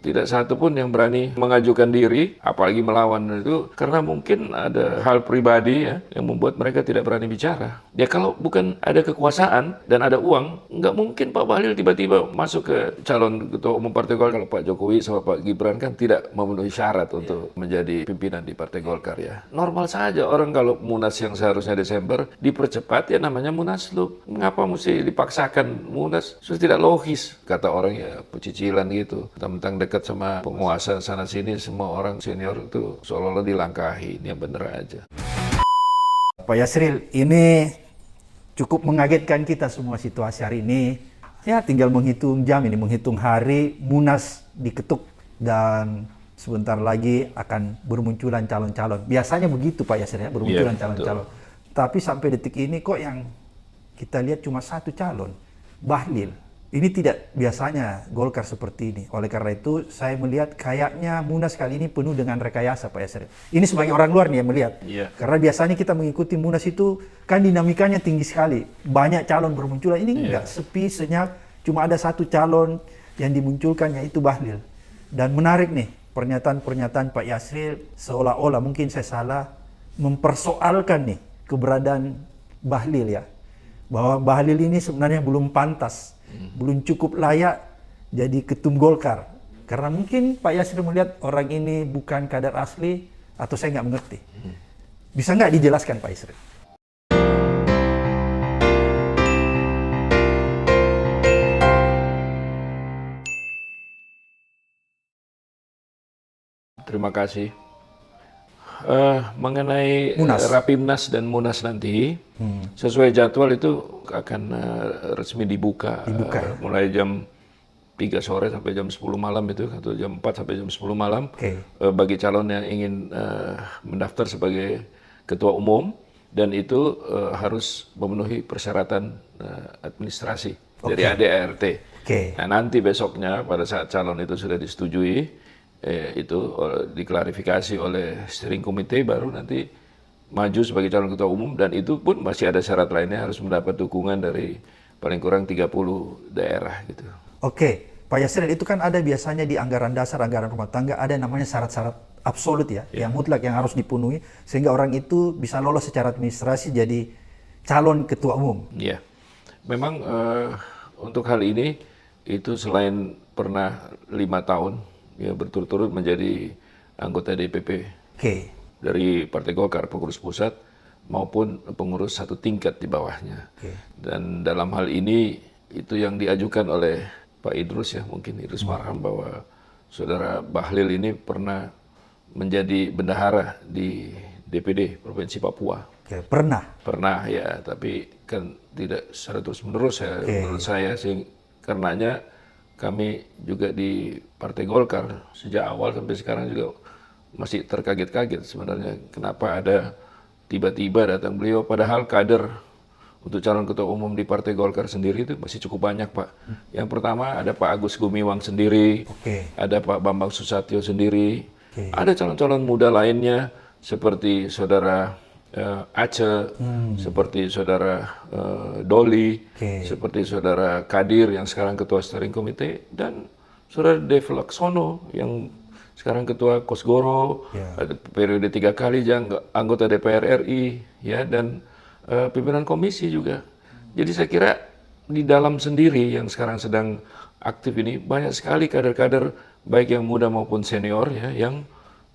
tidak satu pun yang berani mengajukan diri, apalagi melawan itu, karena mungkin ada hal pribadi ya yang membuat mereka tidak berani bicara. Ya kalau bukan ada kekuasaan dan ada uang, nggak mungkin Pak Bahlil tiba-tiba masuk ke calon ketua umum Partai Golkar. Kalau Pak Jokowi sama Pak Gibran kan tidak memenuhi syarat untuk menjadi pimpinan di Partai Golkar ya. Normal saja orang kalau Munas yang seharusnya Desember dipercepat ya namanya Munaslup. Mengapa mesti dipaksakan Munas? Sudah tidak logis, kata orang ya pecicilan gitu. Tentang dekat sama penguasa sana sini, semua orang senior itu seolah-olah dilangkahi. Ini yang bener aja. Pak Yasril, ini cukup mengagetkan kita semua situasi hari ini. Ya tinggal menghitung jam ini, menghitung hari, Munas diketuk dan sebentar lagi akan bermunculan calon-calon. Biasanya begitu Pak Yasril, ya, bermunculan calon-calon. Tapi sampai detik ini kok yang kita lihat cuma satu calon, Bahlil. Ini tidak biasanya Golkar seperti ini. Oleh karena itu, saya melihat kayaknya Munas kali ini penuh dengan rekayasa, Pak Yasril. Ini sebagai orang luar nih yang melihat. Karena biasanya kita mengikuti Munas itu, kan dinamikanya tinggi sekali. Banyak calon bermunculan. Ini enggak, sepi, senyap. Cuma ada satu calon yang dimunculkan, yaitu Bahlil. Dan menarik nih, pernyataan-pernyataan Pak Yasril, seolah-olah mungkin saya salah, mempersoalkan nih keberadaan Bahlil ya. Bahwa Bahlil ini sebenarnya belum pantas. Belum cukup layak jadi ketum Golkar. Karena mungkin Pak Yasril melihat orang ini bukan kader asli, atau saya nggak mengerti. Bisa nggak dijelaskan Pak Yasril? Terima kasih. Mengenai Munas. Rapimnas dan Munas nanti, sesuai jadwal itu akan resmi dibuka, ya? mulai jam 3 sore sampai jam 10 malam itu, atau jam 4 sampai jam 10 malam, bagi calon yang ingin mendaftar sebagai ketua umum, dan itu harus memenuhi persyaratan administrasi dari ADART. Nah, nanti besoknya pada saat calon itu sudah disetujui, itu diklarifikasi oleh steering committee, baru nanti maju sebagai calon ketua umum, dan itu pun masih ada syarat lainnya, harus mendapat dukungan dari paling kurang 30 daerah gitu. Pak Yasril, itu kan ada biasanya di anggaran dasar, anggaran rumah tangga, ada namanya syarat-syarat absolut ya, yang mutlak yang harus dipenuhi sehingga orang itu bisa lolos secara administrasi jadi calon ketua umum. Iya, memang untuk hal ini itu selain pernah 5 tahun ya berturut-turut menjadi anggota DPP dari Partai Golkar, pengurus pusat maupun pengurus satu tingkat di bawahnya. Dan dalam hal ini itu yang diajukan oleh Pak Idrus ya, mungkin Idrus Marham, bahwa saudara Bahlil ini pernah menjadi bendahara di DPD Provinsi Papua. Pernah ya, tapi kan tidak secara terus-menerus ya, menurut saya sih. Karenanya kami juga di Partai Golkar sejak awal sampai sekarang juga masih terkaget-kaget sebenarnya kenapa ada tiba-tiba datang beliau, padahal kader untuk calon ketua umum di Partai Golkar sendiri itu masih cukup banyak, Pak. Yang pertama ada Pak Agus Gumiwang sendiri, ada Pak Bambang Susatyo sendiri, ada calon-calon muda lainnya seperti saudara Aceh, seperti saudara Doli, seperti saudara Kadir yang sekarang ketua steering committee, dan saudara Dev Laksono yang sekarang ketua Kosgoro, ada periode 3 kali anggota DPR RI, ya, dan pimpinan komisi juga. Jadi saya kira di dalam sendiri yang sekarang sedang aktif ini banyak sekali kader-kader baik yang muda maupun senior ya, yang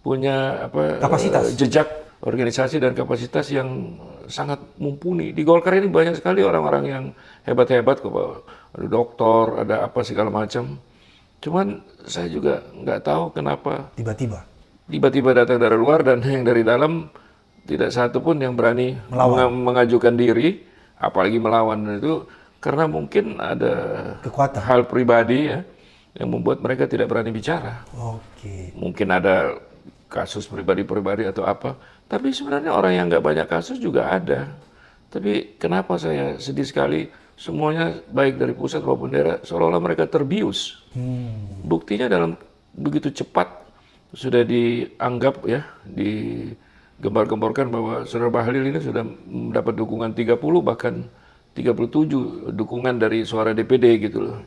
punya kapasitas, jejak organisasi dan kapasitas yang sangat mumpuni. Di Golkar ini banyak sekali orang-orang yang hebat-hebat kok, ada doktor, ada apa segala macam. Cuman saya juga nggak tahu kenapa tiba-tiba datang dari luar, dan yang dari dalam tidak satu pun yang berani mengajukan diri, apalagi melawan itu, karena mungkin ada kekuatan, hal pribadi ya yang membuat mereka tidak berani bicara. Mungkin ada kasus pribadi-pribadi atau apa, tapi sebenarnya orang yang nggak banyak kasus juga ada. Tapi kenapa saya sedih sekali, semuanya baik dari pusat maupun daerah seolah-olah mereka terbius. Buktinya dalam begitu cepat sudah dianggap ya, digembar-gemborkan bahwa saudara Bahlil ini sudah mendapat dukungan 30 bahkan 37 dukungan dari suara DPD gitu loh.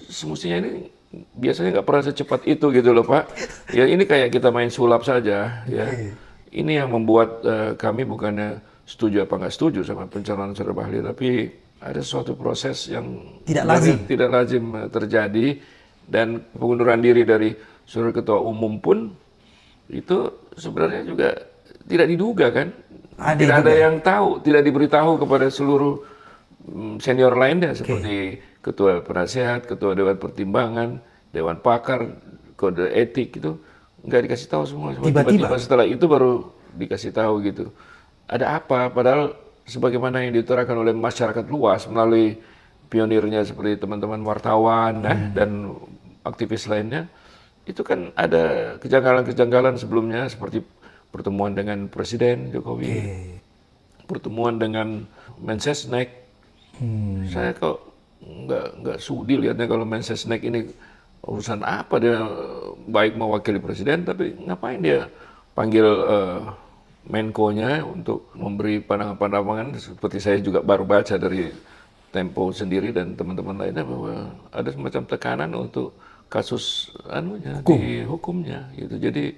Semestinya ini biasanya nggak pernah secepat itu gitu loh Pak. Ya ini kayak kita main sulap saja ya. Ini yang membuat kami bukannya setuju apa nggak setuju sama pencalonan Saudara Bahlil, tapi ada suatu proses yang tidak lazim terjadi, dan pengunduran diri dari Saudara Ketua Umum pun itu sebenarnya juga tidak diduga kan. Tidak ada yang tahu, tidak diberitahu kepada seluruh senior lainnya seperti Ketua Penasehat, Ketua Dewan Pertimbangan, Dewan Pakar, Kode Etik itu nggak dikasih tahu semua. Tiba-tiba setelah itu baru dikasih tahu gitu. Ada apa? Padahal sebagaimana yang diutarakan oleh masyarakat luas melalui pionirnya seperti teman-teman wartawan dan aktivis lainnya, itu kan ada kejanggalan-kejanggalan sebelumnya seperti pertemuan dengan Presiden Jokowi, pertemuan dengan Mensesnek. Saya kok nggak sudi lihatnya kalau Mensesnek ini urusan apa, dia baik mewakili Presiden, tapi ngapain dia panggil Menko-nya untuk memberi pandangan-pandangan. Seperti saya juga baru baca dari Tempo sendiri dan teman-teman lainnya bahwa ada semacam tekanan untuk kasus di hukumnya gitu. Jadi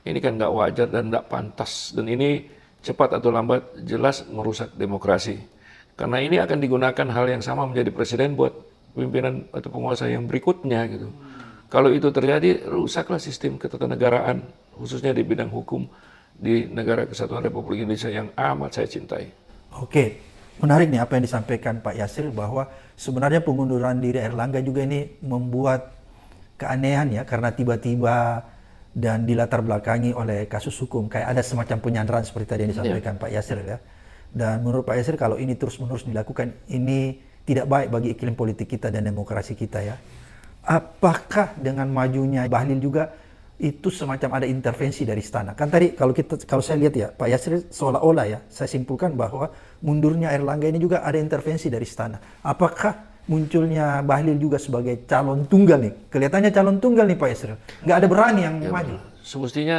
ini kan nggak wajar dan nggak pantas, dan ini cepat atau lambat jelas merusak demokrasi. Karena ini akan digunakan hal yang sama menjadi presiden buat pimpinan atau penguasa yang berikutnya gitu. Kalau itu terjadi, rusaklah sistem ketatanegaraan, khususnya di bidang hukum di negara Kesatuan Republik Indonesia yang amat saya cintai. Oke, menarik nih apa yang disampaikan Pak Yasril, bahwa sebenarnya pengunduran diri Erlangga juga ini membuat keanehan ya, karena tiba-tiba dan dilatar belakangi oleh kasus hukum, kayak ada semacam penyanderaan seperti tadi yang disampaikan Pak Yasril ya. Dan menurut Pak Yasril, kalau ini terus-menerus dilakukan, ini tidak baik bagi iklim politik kita dan demokrasi kita ya. Apakah dengan majunya Bahlil juga itu semacam ada intervensi dari istana? Kan tadi kalau saya lihat ya, Pak Yasril seolah-olah ya, saya simpulkan bahwa mundurnya Erlangga ini juga ada intervensi dari istana. Apakah munculnya Bahlil juga sebagai calon tunggal nih? Kelihatannya calon tunggal nih Pak Yasril. Nggak ada berani yang maju. Semestinya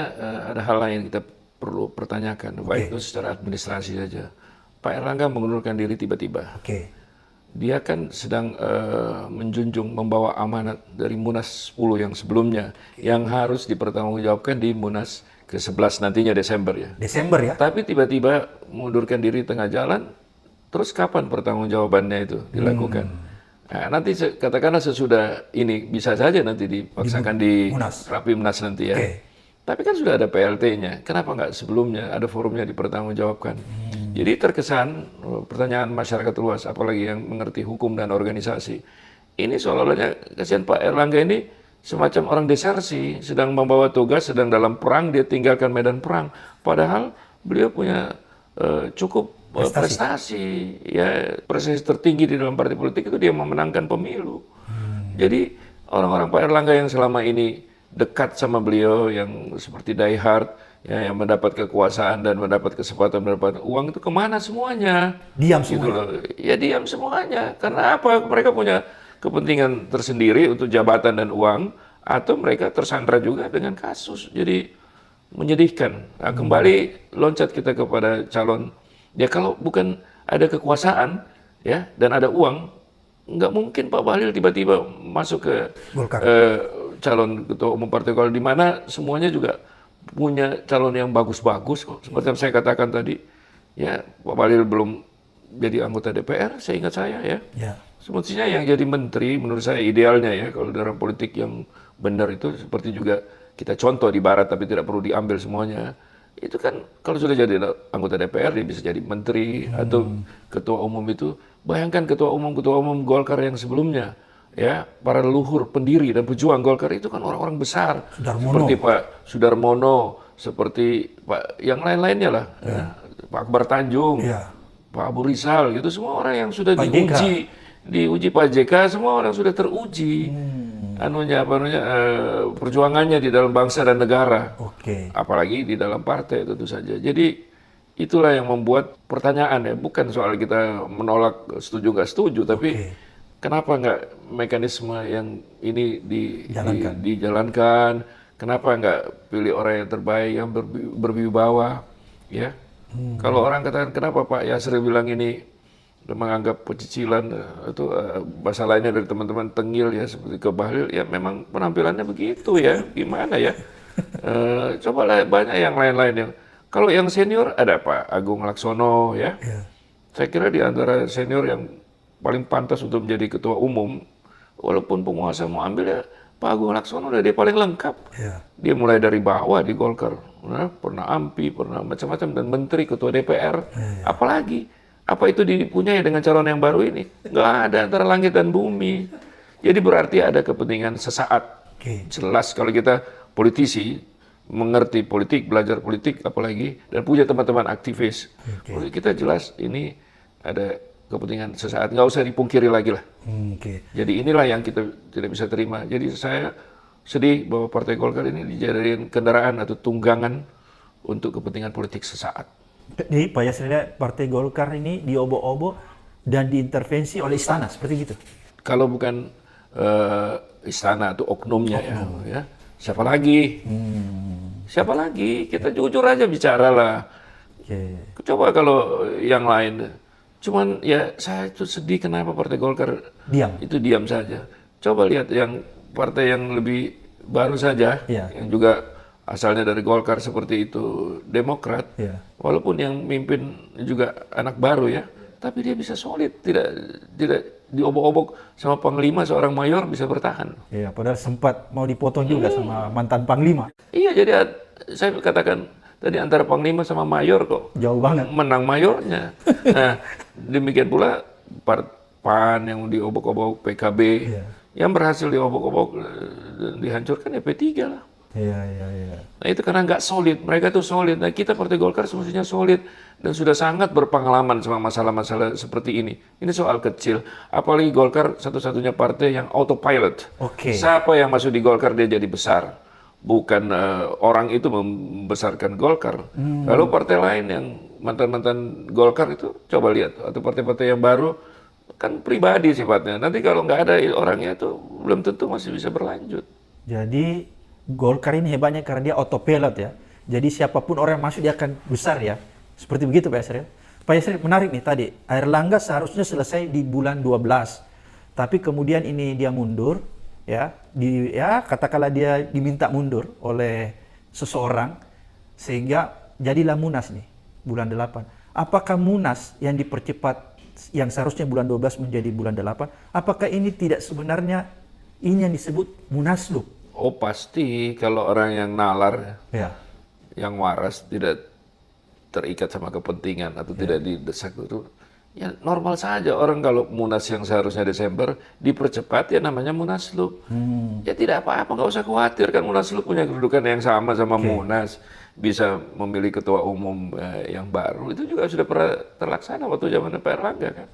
ada hal lain yang kita perlu pertanyakan, baik itu secara administrasi saja. Pak Erlangga mengundurkan diri tiba-tiba. Dia kan sedang menjunjung, membawa amanat dari Munas 10 yang sebelumnya, yang harus dipertanggungjawabkan di Munas ke-11 nantinya Desember ya. Tapi tiba-tiba mengundurkan diri tengah jalan, terus kapan pertanggungjawabannya itu dilakukan? Nah, nanti katakanlah sesudah ini bisa saja nanti dipaksakan di Rapimnas nanti ya. Tapi kan sudah ada PLT-nya, kenapa nggak sebelumnya ada forumnya dipertanggungjawabkan? Jadi terkesan pertanyaan masyarakat luas, apalagi yang mengerti hukum dan organisasi, ini seolah-olahnya kasihan Pak Erlangga ini semacam orang desersi, sedang membawa tugas, sedang dalam perang, dia tinggalkan medan perang. Padahal beliau punya cukup prestasi, ya prestasi tertinggi di dalam partai politik itu dia memenangkan pemilu. Jadi orang-orang Pak Erlangga yang selama ini dekat sama beliau, yang seperti die hard, ya, yang mendapat kekuasaan dan mendapat kesempatan mendapat uang, itu kemana semuanya? Diam gitu loh. Ya diam semuanya. Karena apa? Mereka punya kepentingan tersendiri untuk jabatan dan uang, atau mereka tersandra juga dengan kasus. Jadi menyedihkan. Nah, kembali loncat kita kepada calon. Ya kalau bukan ada kekuasaan ya dan ada uang, nggak mungkin Pak Bahlil tiba-tiba masuk ke calon ketua umum partai Golkar, di mana semuanya juga punya calon yang bagus-bagus kok. Seperti yang saya katakan tadi, ya Pak Bahlil belum jadi anggota DPR, seingat saya ya. Semestinya yang jadi menteri, menurut saya idealnya ya, kalau dalam politik yang benar itu seperti juga kita contoh di Barat, tapi tidak perlu diambil semuanya. Itu kan kalau sudah jadi anggota DPR, dia bisa jadi menteri atau ketua umum itu. Bayangkan ketua umum Golkar yang sebelumnya, ya, para leluhur pendiri dan pejuang Golkar itu kan orang-orang besar, seperti Pak Sudarmono, seperti Pak yang lain-lainnya lah, Pak Akbar Tanjung, Pak Abu Rizal, gitu semua orang yang sudah diuji Pak JK, semua orang sudah teruji perjuangannya di dalam bangsa dan negara, apalagi di dalam partai tentu saja. Jadi itulah yang membuat pertanyaan ya, bukan soal kita menolak setuju nggak setuju, tapi kenapa nggak mekanisme yang ini dijalankan? Kenapa nggak pilih orang yang terbaik, yang berwibawa? Ya, kalau orang katakan kenapa Pak Yasril bilang ini dan menganggap pecicilan itu bahasa lainnya dari teman-teman tengil ya seperti ke Bahlil ya memang penampilannya begitu ya gimana ya. Cobalah banyak yang lain-lain yang kalau yang senior ada Pak Agung Laksono ya. Saya kira di antara senior yang paling pantas untuk menjadi ketua umum walaupun penguasa mau ambil ya Pak Agung Laksono dia paling lengkap. Dia mulai dari bawah di Golkar, pernah AMPI, pernah macam-macam dan menteri, ketua DPR, apalagi. Apa itu dipunyai dengan calon yang baru ini? Nggak ada antara langit dan bumi. Jadi berarti ada kepentingan sesaat. Jelas kalau kita politisi, mengerti politik, belajar politik apalagi, dan punya teman-teman aktivis. Kita jelas ini ada kepentingan sesaat. Nggak usah dipungkiri lagi lah. Jadi inilah yang kita tidak bisa terima. Jadi saya sedih bahwa Partai Golkar ini dijadikan kendaraan atau tunggangan untuk kepentingan politik sesaat. Jadi Pak Yasril, Partai Golkar ini diobok-obok dan diintervensi oleh istana, seperti gitu? Kalau bukan istana atau oknumnya ya, siapa lagi? Siapa lagi? Kita jujur aja bicara lah. Coba kalau yang lain, cuman ya saya itu sedih kenapa Partai Golkar itu diam saja. Coba lihat yang partai yang lebih baru saja, yang juga asalnya dari Golkar seperti itu, Demokrat, walaupun yang mimpin juga anak baru ya, tapi dia bisa solid, tidak diobok-obok sama Panglima, seorang mayor bisa bertahan. Iya, padahal sempat mau dipotong juga sama mantan Panglima. Iya, jadi saya katakan tadi antara Panglima sama mayor kok jauh banget. Menang mayornya. Nah, demikian pula PAN yang diobok-obok PKB, yang berhasil diobok-obok dan dihancurkan ya P3 lah. Nah itu karena nggak solid, mereka tuh solid. Nah kita Partai Golkar semestinya solid dan sudah sangat berpengalaman sama masalah-masalah seperti ini. Ini soal kecil, apalagi Golkar satu-satunya partai yang autopilot. Siapa yang masuk di Golkar dia jadi besar, bukan orang itu membesarkan Golkar. Kalau partai lain yang mantan-mantan Golkar itu coba lihat, atau partai-partai yang baru kan pribadi sifatnya. Nanti kalau nggak ada orangnya itu belum tentu masih bisa berlanjut. Jadi Golkar ini hebatnya karena dia autopilot ya. Jadi siapapun orang yang masuk dia akan besar ya. Seperti begitu Pak Yasril. Pak Yasril menarik nih tadi. Airlangga seharusnya selesai di bulan 12. Tapi kemudian ini dia mundur ya. Katakanlah dia diminta mundur oleh seseorang sehingga jadilah Munas nih bulan 8. Apakah Munas yang dipercepat yang seharusnya bulan 12 menjadi bulan 8? Apakah ini tidak sebenarnya ini yang disebut Munaslup? Oh pasti, kalau orang yang nalar, yang waras, tidak terikat sama kepentingan atau tidak didesak itu, ya normal saja. Orang kalau Munas yang seharusnya Desember dipercepat ya namanya Munaslup. Ya tidak apa-apa, nggak usah khawatir kan Munaslup punya kedudukan yang sama Munas, bisa memilih ketua umum yang baru. Itu juga sudah pernah terlaksana waktu zaman Pak Erlangga kan.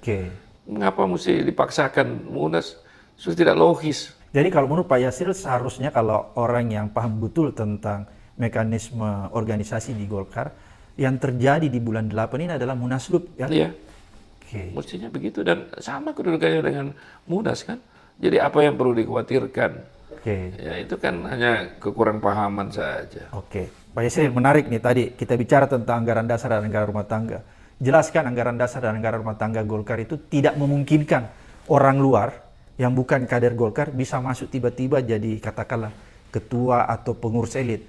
Mengapa mesti dipaksakan Munas? Sudah tidak logis. Jadi kalau menurut Pak Yasril seharusnya kalau orang yang paham betul tentang mekanisme organisasi di Golkar, yang terjadi di bulan 8 ini adalah Munaslup ya? Iya, mestinya begitu dan sama kedudukannya dengan Munas kan. Jadi apa yang perlu dikhawatirkan? Ya itu kan hanya kekurang pahaman saja. Pak Yasril menarik nih tadi kita bicara tentang anggaran dasar dan anggaran rumah tangga. Jelaskan anggaran dasar dan anggaran rumah tangga Golkar itu tidak memungkinkan orang luar yang bukan kader Golkar bisa masuk tiba-tiba jadi katakanlah ketua atau pengurus elit.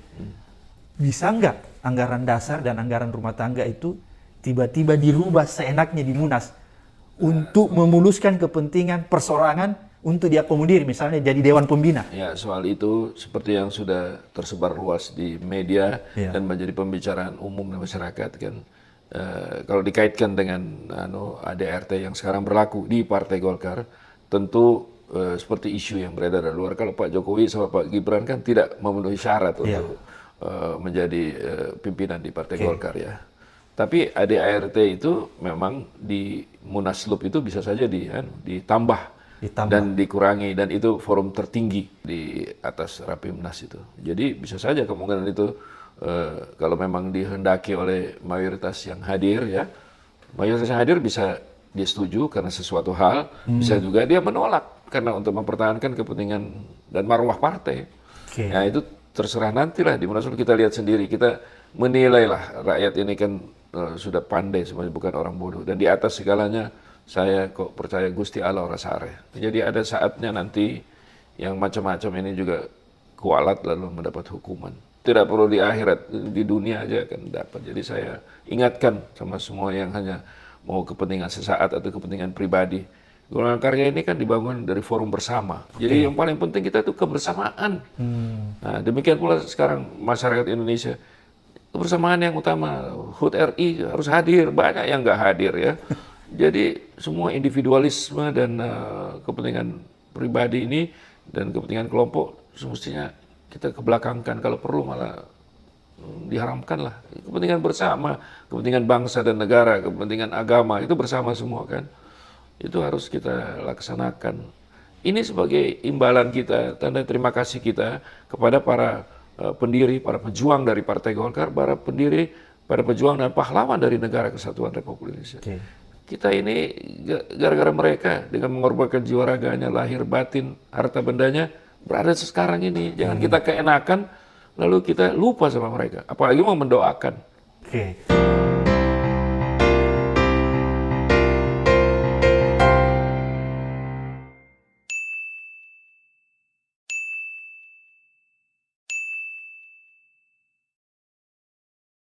Bisa nggak anggaran dasar dan anggaran rumah tangga itu tiba-tiba dirubah seenaknya di Munas untuk memuluskan kepentingan persorangan untuk diakomodir misalnya jadi Dewan Pembina? Ya soal itu seperti yang sudah tersebar luas di media dan menjadi pembicaraan umum di masyarakat kan. Kalau dikaitkan dengan ADRT yang sekarang berlaku di Partai Golkar, tentu seperti isu yang beredar di luar. Kalau Pak Jokowi sama Pak Gibran kan tidak memenuhi syarat untuk menjadi pimpinan di Partai Golkar ya. Tapi ADART itu memang di Munaslup itu bisa saja ditambah dan dikurangi, dan itu forum tertinggi di atas Rapimnas itu. Jadi bisa saja kemungkinan itu kalau memang dihendaki oleh mayoritas yang hadir ya, mayoritas yang hadir bisa dia setuju karena sesuatu hal, bisa juga dia menolak karena untuk mempertahankan kepentingan dan marwah partai. Nah itu terserah nantilah di Munaslup, kita lihat sendiri, kita menilailah rakyat ini kan sudah pandai semuanya, bukan orang bodoh, dan di atas segalanya saya kok percaya Gusti Allah ora sare. Jadi ada saatnya nanti yang macam-macam ini juga kualat lalu mendapat hukuman. Tidak perlu di akhirat, di dunia aja akan dapat. Jadi saya ingatkan sama semua yang hanya mau kepentingan sesaat atau kepentingan pribadi. Golongan karya ini kan dibangun dari forum bersama. Jadi yang paling penting kita itu kebersamaan. Nah, demikian pula sekarang masyarakat Indonesia. Kebersamaan yang utama, HUT RI harus hadir, banyak yang nggak hadir ya. Jadi semua individualisme dan kepentingan pribadi ini dan kepentingan kelompok semestinya kita kebelakangkan, kalau perlu malah diharamkan lah. Kepentingan bersama, kepentingan bangsa dan negara, kepentingan agama itu bersama semua kan. Itu harus kita laksanakan. Ini sebagai imbalan kita, tanda terima kasih kita kepada para pendiri, para pejuang dari Partai Golkar, para pendiri, para pejuang dan pahlawan dari Negara Kesatuan Republik Indonesia. Kita ini gara-gara mereka dengan mengorbankan jiwa raganya, lahir batin, harta bendanya berada sekarang ini. Jangan kita keenakan lalu kita lupa sama mereka. Apalagi mau mendoakan.